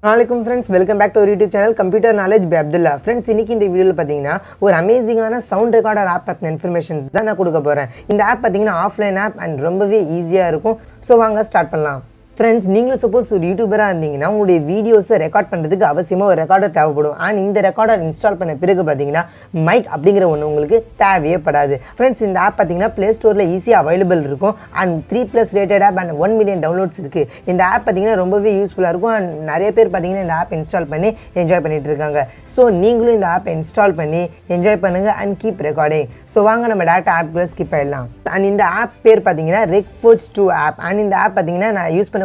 Assalamualaikum friends, welcome back to our YouTube channel Computer Knowledge by Abdullah. Friends, இன்னைக்கு இந்த வீடியோல பாத்தீங்கன்னா ஒரு அமேசிங்கான சவுண்ட் ரெக்கார்டர் ஆப் பத்தின இன்ஃபர்மேஷன்ஸ் தான் நான் கொடுக்க போறேன். இந்த ஆப் பாத்தீங்கன்னா ஆஃப்லைன் ஆப் அண்ட் ரொம்பவே ஈஸியா இருக்கும். சோ வாங்க ஸ்டார்ட் பண்ணலாம். ஃப்ரெண்ட்ஸ், நீங்களும் சப்போஸ் ஒரு யூடியூபராக இருந்தீங்கன்னா உங்களுடைய வீடியோஸை ரெக்கார்ட் பண்ணுறதுக்கு அவசியமாக ஒரு ரெக்கார்டர் தேவைப்படும். அண்ட் இந்த ரெக்கார்டர் இன்ஸ்டால் பண்ண பிறகு பார்த்தீங்கன்னா மைக் அப்படிங்கிற ஒன்று உங்களுக்கு தேவையே படாது. ஃப்ரெண்ட்ஸ், இந்த ஆப் பார்த்தீங்கன்னா ப்ளே ஸ்டோரில் ஈஸியாக அவைலபிள் இருக்கும். And 3+ rated app and 1 million downloads இருக்குது. இந்த ஆப் பார்த்தீங்கன்னா ரொம்பவே யூஸ்ஃபுல்லாக இருக்கும். அண்ட் நிறைய பேர் பார்த்தீங்கன்னா இந்த ஆப் இன்ஸ்டால் பண்ணி என்ஜாய் பண்ணிட்டு இருக்காங்க. ஸோ நீங்களும் இந்த ஆப்பை இன்ஸ்டால் பண்ணி என்ஜாய் பண்ணுங்கள் அண்ட் கீப் ரெக்கார்டிங். ஸோ வாங்க நம்ம டேரக்டாக ஆப்குள்ளே ஸ்கிப் ஆகிடலாம். அண்ட் இந்த ஆப் பேர் பார்த்தீங்கன்னா ரெக்ஃபோர்ஜ் 2 ஆப். அண்ட் இந்த ஆப் பார்த்தீங்கன்னா நான் யூஸ் பண்ணக்கூடியது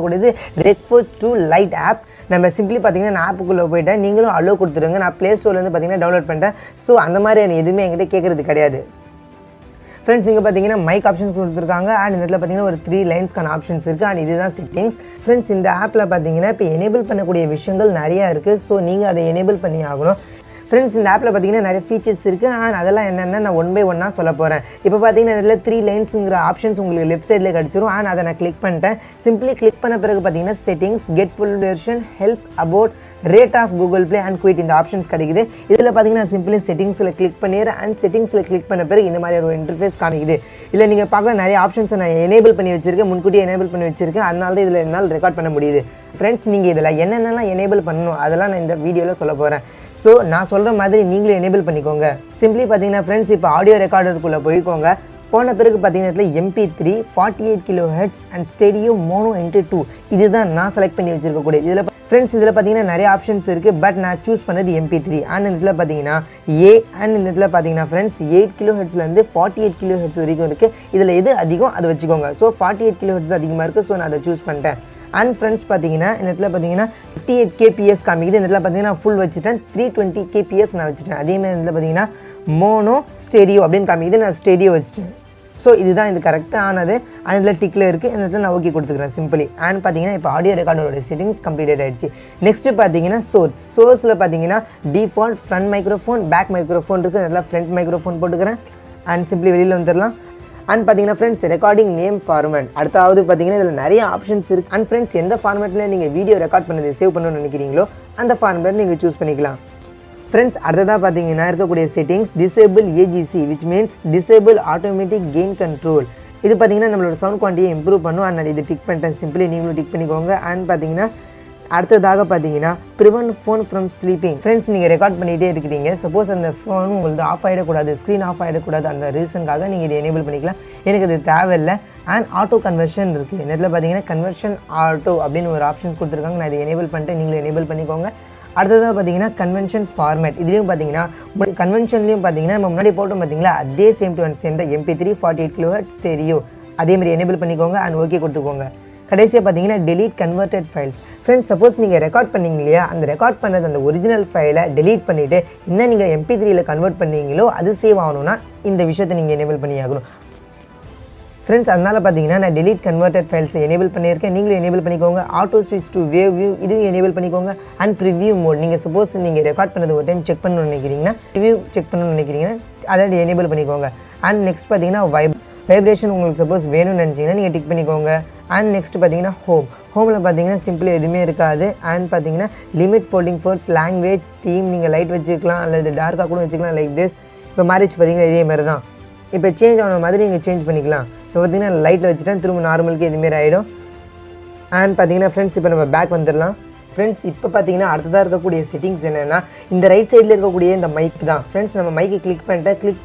ரெக்ஃபோர்ஜ் 2 லைட் ஆப். நம்ம சிம்பிளி பார்த்தீங்கன்னா நான் ஆப்புக்குள்ளே போயிட்டேன், நீங்களும் அலோ கொடுத்துருங்க. நான் ப்ளே ஸ்டோர்லேருந்து பார்த்தீங்கன்னா டவுன்லோட் பண்ணிட்டேன். ஸோ அந்த மாதிரி எதுவுமே என்கிட்ட கேட்குறது கிடையாது. ஃப்ரெண்ட்ஸ், இங்கே பார்த்தீங்கன்னா மைக் ஆப்ஷன்ஸ் கொடுத்துருக்காங்க. அண்ட் இந்த இடத்துல பார்த்தீங்கன்னா ஒரு 3 லைன்ஸ்க்கான ஆப்ஷன்ஸ் இருக்குது. அண்ட் இதுதான் செட்டிங்ஸ். ஃப்ரெண்ட்ஸ், இந்த ஆப்பில் பார்த்தீங்கன்னா இப்போ எனேபிள் பண்ணக்கூடிய விஷயங்கள் நிறையா இருக்குது. ஸோ நீங்கள் அதை எனேபிள் பண்ணி ஆகணும். ஃப்ரெண்ட்ஸ், இந்த ஆப்பில் பார்த்தீங்கன்னா நிறைய ஃபீச்சர்ஸ் இருக்குது. அண்ட் அதெல்லாம் என்னென்னா நான் 1 by 1 சொல்ல போகிறேன். இப்போ பார்த்தீங்கன்னா இதில் 3 லைன்ஸுங்கிற ஆப்ஷன்ஸ் உங்களுக்கு லெஃப்ட் சைடில் கிடச்சிரும். அண்ட் அதை நான் கிளிக் பண்ணிட்டேன். சிம்பிளி கிளிக் பண்ண பிறகு பார்த்தீங்கன்னா settings, get full version, help, about, rate of Google Play and quit இந்த ஆப்ஷன்ஸ் கிடைக்குது. இதில் பார்த்தீங்கன்னா சிம்பிளி செட்டிங்ஸில் கிளிக் பண்ணிடுறேன். அண்ட் செட்டிங்ஸில் கிளிக் பண்ண பிறகு இந்த மாதிரி ஒரு இன்டர்ஃபேஸ் காமிக்குது. இல்லை நீங்கள் பார்க்குற நிறைய ஆப்ஷன்ஸை நான் எனேபிள் பண்ணி வச்சிருக்கேன், முன்கூட்டியே எனேபிள் பண்ணி வச்சிருக்கேன். அதனால தான் இதில் என்னால் ரெக்கார்ட் பண்ண முடியுது. ஃப்ரெண்ட்ஸ், நீங்கள் இதில் என்னென்னலாம் எனேபிள் பண்ணணும் அதெல்லாம் நான் இந்த வீடியோவில் சொல்ல போகிறேன். ஸோ நான் சொல்கிற மாதிரி நீங்களும் எனேபிள் பண்ணிக்கோங்க. சிம்பிளி பார்த்தீங்கன்னா ஃப்ரெண்ட்ஸ், இப்போ ஆடியோ ரெக்கார்டருக்குள்ளே போய்க்கோங்க. போன பிறகு பார்த்தீங்கன்னா MP3 48 kHz and stereo mono × 2 இதுதான் நான் செலக்ட் பண்ணி வச்சிருக்கக்கூடிய. இதில் ஃப்ரெண்ட்ஸ் இதில் பார்த்தீங்கன்னா நிறைய ஆப்ஷன்ஸ் இருக்குது. பட் நான் சூஸ் பண்ணது MP3. அண்ட் இந்த இதில் பார்த்தீங்கன்னா அண்ட் இந்த இதில் பார்த்தீங்கன்னா ஃப்ரெண்ட்ஸ் 8 kHzலேருந்து 48 kHz வரைக்கும் இருக்குது. இதில் எது அதிகம் அது வச்சுக்கோங்க. ஸோ 48 kHz அதிகமாக இருக்குது. ஸோ நான் அதை சூஸ் பண்ணிட்டேன். அண்ட் ஃப்ரெண்ட்ஸ் பார்த்தீங்கன்னா இந்த இடத்துல பார்த்தீங்கன்னா 58 kps காமிக்குது. இந்த இடத்துல பார்த்தீங்கன்னா ஃபுல் வச்சுட்டேன். 320 kps நான் வச்சுட்டேன். அதேமாதிரி இந்த பார்த்தீங்கன்னா மோனோ ஸ்டெரியோ அப்படின்னு காமிக்குது. நான் ஸ்டெரியோ வச்சுட்டேன். ஸோ இதுதான் இது கரெக்டாக ஆனது. அந்த இதில் டிக்கில் இருக்குது. இந்த இடத்துல நான் ஓகே கொடுத்துக்கிறேன் சிம்பிளி. அண்ட் பார்த்தீங்கன்னா இப்போ ஆடியோ ரெக்கார்டரோட செட்டிங்ஸ் கம்ப்ளீட் ஆகிடுச்சு. நெக்ஸ்ட்டு பார்த்தீங்கன்னா சோர்ஸில் பார்த்தீங்கன்னா default front microphone, back microphone இருக்குது. நல்லா ஃப்ரண்ட் மைக்ரோஃபோன் போட்டுக்கிறேன். அண்ட் சிம்பிளி வெளியில் வந்துடலாம். அண்ட் பார்த்தீங்கன்னா ஃப்ரெண்ட்ஸ் ரெக்கார்டிங் நேம் ஃபார்மேட். அடுத்தாவது பார்த்தீங்கன்னா இதில் நிறைய ஆப்ஷன்ஸ் இருக்குது. அண்ட் ஃப்ரெண்ட்ஸ் எந்த ஃபார்மேட்டில் நீங்கள் வீடியோ ரெக்கார்ட் பண்ணது சேவ் பண்ணணும்னு நினைக்கிறீங்களோ அந்த ஃபார்மேட் நீங்கள் சூஸ் பண்ணிக்கலாம். ஃப்ரெண்ட்ஸ், அடுத்ததாக பார்த்தீங்கன்னா இருக்கக்கூடிய settings disable AGC which means disable automatic gain control. இது பார்த்தீங்கன்னா நம்மளோட சவுண்ட் குவாலிட்டியை இம்ப்ரூவ் பண்ணும். அண்ட் இது டிக் பண்ணிட்டேன். சிம்பிளி நீங்களும் டிக் பண்ணிக்கோங்க. அண்ட் பார்த்தீங்கன்னா அடுத்ததாக பார்த்தீங்கன்னா prevent phone from sleeping. Friends, நீங்கள் ரெக்கார்ட் பண்ணிகிட்டே இருக்கிறீங்க, சப்போஸ் அந்த ஃபோன் உங்களுக்கு ஆஃப் ஆகிடக்கூடாது, ஸ்க்ரீன் ஆஃப் ஆகிடக்கூடாது, அந்த ரீசனுக்காக நீங்கள் இதை எனேபிள் பண்ணிக்கலாம். எனக்கு அது தேவையில்லை. அண்ட் ஆட்டோ கன்வர்ஷன் இருக்குது. இந்த இடத்துல பார்த்தீங்கன்னா கன்வர்ஷன் ஆட்டோ அப்படின்னு ஒரு ஆப்ஷன்ஸ் கொடுத்துருக்காங்க. நான் இதை எனேபிள் பண்ணிட்டு நீங்களும் எனேபிள் பண்ணிக்கோங்க. அடுத்ததாக பார்த்தீங்கன்னா கன்வென்ஷன் ஃபார்மேட். இதுலேயும் பார்த்தீங்கன்னா கன்வென்ஷன்லேயும் பார்த்தீங்கன்னா நம்ம முன்னாடி போட்டோம் பார்த்தீங்களா, அதே சேம் டு சேம் தான் MP3 48 kHz ஸ்டெரியோ அதேமாதிரி எனேபிள் பண்ணிக்கோங்க. அண்ட் ஓகே கொடுத்துக்கோங்க. கடைசியாக பார்த்தீங்கன்னா delete converted files. Friends, suppose நீங்கள் ரெக்கார்ட் பண்ணீங்க இல்லையா, அந்த ரெக்கார்ட் பண்ணது அந்த ஒரிஜினல் ஃபைலை டெலீட் பண்ணிவிட்டு என்ன நீங்கள் MP3யில் கன்வெர்ட் பண்ணீங்களோ அது சேவ் ஆகணும்னா இந்த விஷயத்தை நீங்கள் எனேபிள் பண்ணி ஆகணும். ஃப்ரெண்ட்ஸ், அதனால் பார்த்தீங்கன்னா நான் டெலீட் கன்வெர்டட் ஃபைல்ஸை எனேபிள் பண்ணியிருக்கேன். நீங்களும் எனேபிள் பண்ணிக்கோங்க. ஆட்டோ ஸ்விட்ச் டு வேவ் வியூ இதுவும் எனேபிள் பண்ணிக்கோங்க. அண்ட் ப்ரிவியூ மோட், நீங்கள் சப்போஸ் நீங்கள் ரெக்கார்ட் பண்ணது ஒரு டைம் செக் பண்ணணும்னு நினைக்கிறீங்கன்னா, ரிவ்யூ செக் பண்ணணும்னு நினைக்கிறீங்கன்னா அதை எனேபிள் பண்ணிக்கோங்க. அண்ட் நெக்ஸ்ட் பார்த்தீங்கன்னா வைப்ரேஷன் உங்களுக்கு சப்போஸ் வேணும்னு நினச்சிங்கன்னா நீங்கள் டிக் பண்ணிக்கோங்க. அண்ட் நெக்ஸ்ட் பார்த்தீங்கன்னா ஹோமில் பார்த்தீங்கன்னா சிம்பிளி எதுவுமே இருக்காது. அண்ட் பார்த்தீங்கன்னா limit folding force, language, theme நீங்கள் லைட் வச்சுக்கலாம் அல்லது டார்க்காக கூட வச்சுக்கலாம். Like this. இப்போ மேரேஜ் பார்த்தீங்கன்னா இதே மாதிரி தான். இப்போ சேஞ்ச் ஆன மாதிரி நீங்கள் சேஞ்ச் பண்ணிக்கலாம். இப்போ பார்த்தீங்கன்னா லைட்டில் வச்சுட்டேன், திரும்ப நார்மலுக்கு இதுமாரி ஆகிடும். அண்ட் பார்த்தீங்கன்னா ஃப்ரெண்ட்ஸ் இப்போ நம்ம பேக் வந்துடலாம். ஃப்ரெண்ட்ஸ், இப்போ பார்த்தீங்கன்னா அடுத்ததாக இருக்கக்கூடிய செட்டிங்ஸ் என்னென்னா இந்த ரைட் சைடில் இருக்கக்கூடிய இந்த மைக் தான். ஃப்ரெண்ட்ஸ், நம்ம மைக்கை கிளிக்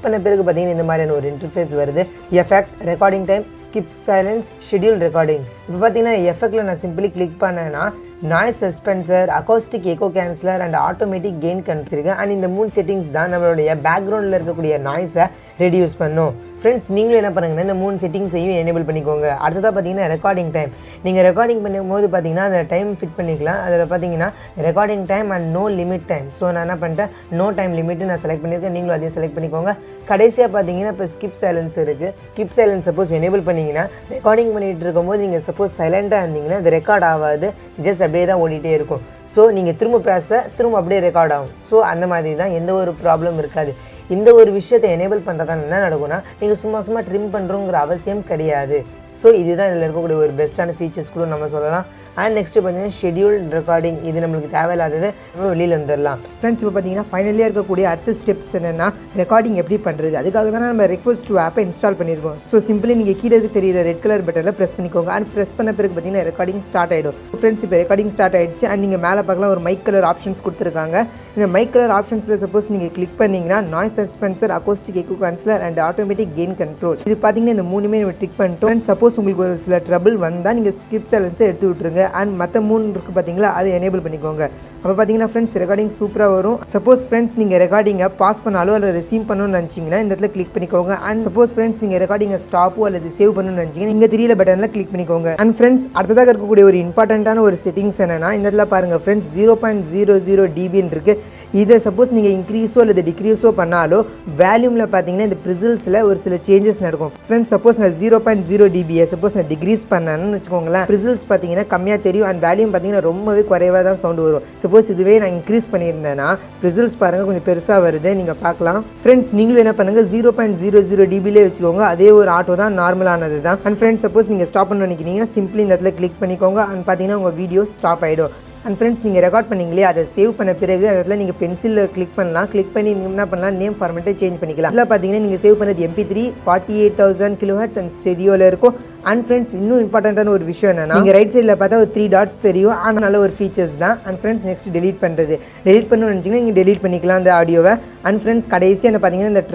பண்ண பிறகு பார்த்தீங்கன்னா இந்த மாதிரியான ஒரு இன்டர்ஃபேஸ் வருது. Effect, recording time, skip silence, schedule recording. இப்போ பார்த்தீங்கன்னா எஃபெக்டில் நான் சிம்பிளி கிளிக் பண்ணேன்னா noise suppressor, acoustic echo canceller and automatic gain கண்டிருக்கேன். அண்ட் இந்த 3 செட்டிங்ஸ் தான் நம்மளுடைய பேக்ரவுண்டில் இருக்கக்கூடிய நாய்ஸை ரெடியூஸ் பண்ணும். ஃப்ரெண்ட்ஸ், நீங்களும் என்ன பண்ணுங்கன்னா இந்த 3 செட்டிங்ஸையும் எனேபிள் பண்ணிக்கோங்க. அடுத்ததாக பார்த்தீங்கன்னா ரெக்கார்டிங் டைம். நீங்கள் ரெக்கார்டிங் பண்ணும்போது பார்த்தீங்கன்னா அந்த டைம் ஃபிட் பண்ணிக்கலாம். அதில் பார்த்தீங்கன்னா recording time and no limit time. So நான் என்ன பண்ணிட்டேன், நோ டைம் லிமிட்டு நான் செலக்ட் பண்ணியிருக்கேன். நீங்களும் அதையும் செலக்ட் பண்ணிக்கோங்க. கடைசியாக பார்த்தீங்கன்னா இப்போ ஸ்கிப் சைலன்ஸ் இருக்குது. ஸ்கிப் சைலன்ஸ் சப்போஸ் எனேபிள் பண்ணிங்கன்னா ரெக்கார்டிங் பண்ணிகிட்டு இருக்கும்போது நீங்கள் சப்போஸ் சைலண்ட்டாக இருந்தீங்கன்னா அது ரெக்கார்ட் ஆகாது, ஜஸ்ட் அப்படியே தான் ஓடிட்டே இருக்கும். ஸோ நீங்கள் திரும்ப திரும்ப அப்படியே ரெக்கார்ட் ஆகும். ஸோ அந்த மாதிரி தான், எந்த ஒரு ப்ராப்ளம் இருக்காது. இந்த ஒரு விஷயத்தை எனேபிள் பண்ணுறதால என்ன நடக்கும்னா நீங்கள் சும்மா ட்ரிம் பண்ணுறோங்கிற அவசியம் கிடையாது. ஸோ இதுதான் இதில் இருக்கக்கூடிய ஒரு பெஸ்ட்டான ஃபீச்சர்ஸ் கூட நம்ம சொல்லலாம். அண்ட் நெக்ஸ்ட் பார்த்தீங்கன்னா ஷெட்யூல்ட் ரெக்கார்டிங், இது நம்மளுக்கு தேவையில்லாதது வெளியில் வந்துடலாம். ஃப்ரெண்ட்ஸ் இப்போ பார்த்தீங்கன்னா ஃபைனலியாக இருக்கக்கூடிய அடுத்த ஸ்டெப்ஸ் என்னென்னா ரெக்கார்டிங் எப்படி பண்ணுறது. அதுக்காக தான் நம்ம ரெக்வஸ்ட் டு ஆப்பை இன்ஸ்டால் பண்ணியிருக்கோம். ஸோ சிம்பிளி நீங்கள் கீழே தெரியுற ரெட் கலர் பட்டனில் ப்ரெஸ் பண்ணிக்கோங்க. அண்ட் ப்ரெஸ் பண்ண பிறகு பார்த்தீங்கன்னா ரெக்கார்டிங் ஸ்டார்ட் ஆகிடும். ஃப்ரெண்ட்ஸ் இப்போ ரெக்கார்டிங் ஸ்டார்ட் ஆகிடுச்சு. அண்ட் நீங்கள் மேலே பார்க்கலாம் ஒரு மைக் கலர் ஆப்ஷன்ஸ் கொடுத்துருக்காங்க. இந்த மைக் கலர் ஆப்ஷன்ஸில் சப்போஸ் நீங்கள் கிளிக் பண்ணிங்கன்னா noise suppressor, acoustic echo canceller and automatic gain control, இது பார்த்தீங்கன்னா இந்த மூணுமே நம்ம டிக் பண்ணிட்டோம். அண்ட் சப்போஸ் உங்களுக்கு ஒரு சில ட்ரபிள் வந்தால் நீங்கள் ஸ்கிப் சைலன்ஸை எடுத்து விட்டுருங்க. அண்ட் மற்ற 3 இருக்குது பார்த்தீங்களா, அதை எனேபிள் பண்ணிக்கோங்க. அப்போ பார்த்தீங்கன்னா ஃப்ரெண்ட்ஸ் ரெக்கார்டிங் சூப்பராக வரும். சப்போஸ் ஃப்ரெண்ட்ஸ் நீங்கள் ரெக்கார்டிங்கை பாஸ் பண்ணாலோ அல்லது ரெசீவ் பண்ணணும்னு நினச்சிங்கன்னா இந்த இடத்துல கிளிக் பண்ணிக்கோங்க. அண்ட் சப்போஸ் ஃப்ரெண்ட்ஸ் நீங்கள் ரெக்கார்டிங்கை ஸ்டாப்போ அல்லது சேவ் பண்ணணும்னு நினச்சிங்கன்னா இங்கே தெரியல பட்டனில் கிளிக் பண்ணிக்கோங்க. அண்ட் ஃப்ரெண்ட்ஸ் அடுத்ததாக இருக்கக்கூடிய ஒரு இம்பார்ட்டண்ட்டான ஒரு செட்டிங்ஸ் என்னன்னா, இந்த இடத்துல பாருங்கள் ஃப்ரெண்ட்ஸ் 0.00 dBன்னு இருக்குது. இதை சப்போஸ் நீங்கள் இன்க்ரீஸோ அல்லது டிக்ரீஸோ பண்ணாலோ வேல்யூமில் பார்த்தீங்கன்னா இந்த ப்ரிசல்ஸில் ஒரு சில சேஞ்சஸ் நடக்கும். ஃப்ரெண்ட்ஸ் சப்போஸ் நான் 0.0 dB சப்போஸ் நான் டிக்ரீஸ் பண்ணேன்னு வச்சுக்கோங்களேன், ப்ரிசல்ஸ் பார்த்தீங்கன்னா கம்மியாக தெரியும். அண்ட் வேல்யூம் பார்த்தீங்கன்னா ரொம்பவே குறைவாக தான் சவுண்டு வரும். சப்போஸ் இதுவே நான் இன்க்ரீஸ் பண்ணியிருந்தேன்னா ப்ரிசல்ஸ் பாருங்கள் கொஞ்சம் பெருசாக வருது, நீங்கள் பார்க்கலாம். ஃப்ரெண்ட்ஸ் நீங்களும் என்ன பண்ணுங்கள் 0.00 dBலே வச்சுக்கோங்க. அதே ஒரு ஆட்டோ தான், நார்மலானது தான். அண்ட் ஃப்ரெண்ட்ஸ் சப்போஸ் நீங்கள் ஸ்டாப் பண்ண நினைக்கிறீங்க, சிம்பிளி இந்த இடத்துல கிளிக் பண்ணிக்கோங்க. அண்ட் பார்த்தீங்கன்னா உங்கள் வீடியோ ஸ்டாப் ஆகிடும். அண்ட் ஃப்ரெண்ட்ஸ் நீங்கள் ரெக்கார்ட் பண்ணிங்களே, அதை சேவ் பண்ண பிறகு அதில் நீங்கள் பென்சிலில் கிளிக் பண்ணலாம். கிளிக் பண்ணி நீங்கள் என்ன பண்ணலாம், நேம் ஃபார்மேட்டை சேஞ்ச் பண்ணிக்கலாம். இதில் பார்த்தீங்கன்னா நீங்கள் சேவ் பண்ணது MP3 48,000 kHz அண்ட் ஸ்டெரியோவில் இருக்கும். அண்ட் ஃப்ரெண்ட்ஸ் இன்னும் இம்பார்ட்டண்ட்டான ஒரு விஷயம் என்னன்னா, நீங்கள் ரைட் சைடில் பார்த்தா ஒரு 3 டாட்ஸ் தெரியும். ஆனால் நல்ல ஒரு ஃபீச்சர்ஸ் தான். அண்ட் ஃப்ரெண்ட்ஸ் நெக்ஸ்ட் டெலீட் பண்ணுறது. டெலீட் பண்ணணும்னு நினச்சிங்கன்னா நீங்கள் டெலீட் பண்ணிக்கலாம் அந்த ஆடியோவை. அண்ட் ஃப்ரெண்ட்ஸ் கடைசி அந்த பார்த்தீங்கன்னா இந்த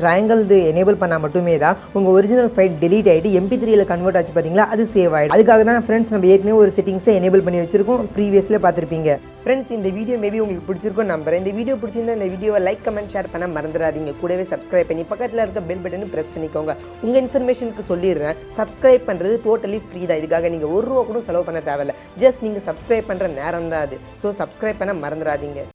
ட்ரையாங்கல் இது எனேபிள் பண்ணால் மட்டுமே தான் உங்கள் ஒரிஜினல் ஃபைல் டெலீட் ஆகிட்டு MP3யில் கன்வெர்ட் ஆச்சு பார்த்தீங்களா, அது சேவ் ஆகிடும். அதுக்காக தான் ஃப்ரெண்ட்ஸ் நம்ம ஏற்கனவே ஒரு செட்டிங்ஸை எனேபிள் பண்ணி வச்சிருக்கோம், ப்ரீவியஸில் பார்த்துருப்பீங்க. ஃப்ரெண்ட்ஸ் இந்த வீடியோ மேபி உங்களுக்கு பிடிச்சிருக்கும் நம்புறேன். இந்த வீடியோ பிடிச்சிருந்தா இந்த வீடியோவை லைக், கமெண்ட், ஷேர் பண்ண மறந்துடாதீங்க. கூடவே சப்ஸ்கிரைப் பண்ணி பக்கத்தில் இருக்க பெல் பட்டனை ப்ரெஸ் பண்ணிக்கோங்க. உங்கள் இன்ஃபர்மேஷனுக்கு சொல்லிடுறேன், சப்ஸ்கிரைப் பண்ணுறது டோட்டலி ஃப்ரீ தான். இதுக்காக நீங்கள் ₹1 கூட செலவு பண்ண தேவையில்லை. ஜஸ்ட் நீங்கள் சப்ஸ்கிரைப் பண்ணுற நேரம் தான் அது. ஸோ சப்ஸ்கிரைப் பண்ண மறந்துடாதீங்க.